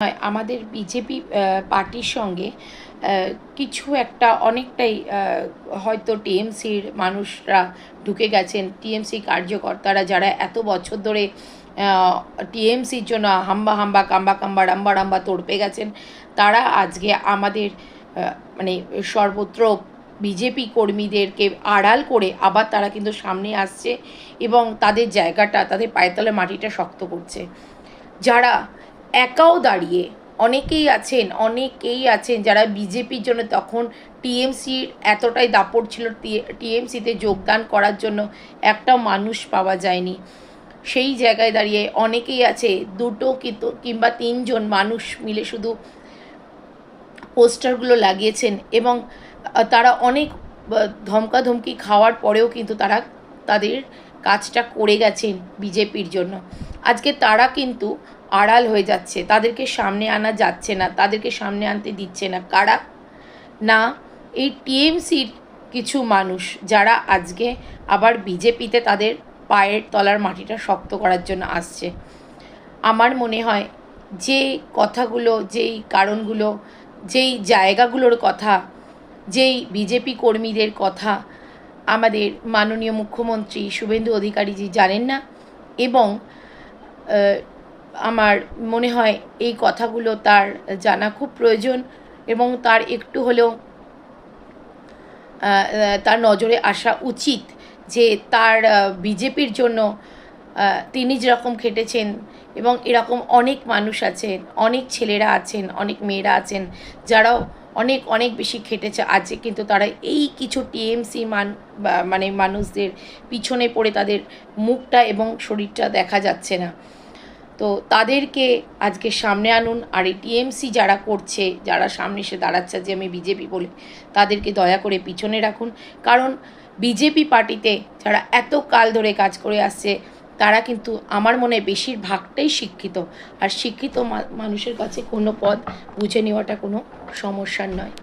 আমাদের বিজেপি পার্টির সঙ্গে কিছু একটা অনেকটাই হয়তো টিএমসির মানুষরা ঢুকে গেছেন। টিএমসি কার্যকর্তারা যারা এত বছর ধরে টিএমসির জন্য হাম্বা হাম্বা কাম্বা কাম্বা রাম্বা রাম্বা তড়পে গেছেন, তারা আজকে আমাদের মানে সর্বত্র বিজেপি কর্মীদেরকে আড়াল করে আবার তারা কিন্তু সামনে আসছে এবং তাদের জায়গাটা, তাদের পায়ের তলে মাটিটা শক্ত করছে। যারা একাও দাঁড়িয়ে অনেকেই আছেন যারা বিজেপির জন্য, তখন টিএমসির এতটাই দাপট ছিল, টিএমসিতে যোগদান করার জন্য একটা মানুষ পাওয়া যায়নি। সেই জায়গায় দাঁড়িয়ে অনেকেই আছে দুটো কিংবা তিনজন মানুষ মিলে শুধু পোস্টারগুলো লাগিয়েছেন এবং তারা অনেক ধমকাধমকি খাওয়ার পরেও কিন্তু তারা তাদের কাজটা করে গেছেন বিজেপির জন্য। আজকে তারা কিন্তু আড়াল হয়ে যাচ্ছে, তাদেরকে সামনে আনা যাচ্ছে না, তাদেরকে সামনে আনতে দিচ্ছে না কারা? না, এই টিএমসির কিছু মানুষ যারা আজকে আবার বিজেপিতে তাদের পায়ের তলার মাটিটা শক্ত করার জন্য আসছে। আমার মনে হয় যে কথাগুলো, যেই কারণগুলো, যেই জায়গাগুলোর কথা, যেই বিজেপি কর্মীদের কথা আমাদের মাননীয় মুখ্যমন্ত্রী শুভেন্দু অধিকারীজি জানেন না, এবং আমার মনে হয় এই কথাগুলো তার জানা খুব প্রয়োজন এবং তার একটু হলেও তার নজরে আসা উচিত যে তার বিজেপির জন্য তিনি যেরকম খেটেছেন এবং এরকম অনেক মানুষ আছেন, অনেক ছেলেরা আছেন, অনেক মেয়েরা আছেন যারাও অনেক অনেক বেশি খেটেছে। আজকে কিন্তু তারা এই কিছু টিএমসি মানে মানুষদের পিছনে পড়ে তাদের মুখটা এবং শরীরটা দেখা যাচ্ছে না। তো তাদেরকে আজকে সামনে আনুন, আর এই টিএমসি যারা করছে, যারা সামনে এসে দাঁড়াচ্ছে যে আমি বিজেপি বলে, তাদেরকে দয়া করে পিছনে রাখুন। কারণ বিজেপি পার্টিতে যারা এত কাল ধরে কাজ করে আসছে তারা কিন্তু আমার মনে হয় বেশিরভাগটাই শিক্ষিত, আর শিক্ষিত মানুষের কাছে কোনো পদ বুঝে নেওয়াটা কোনো সমস্যার নয়।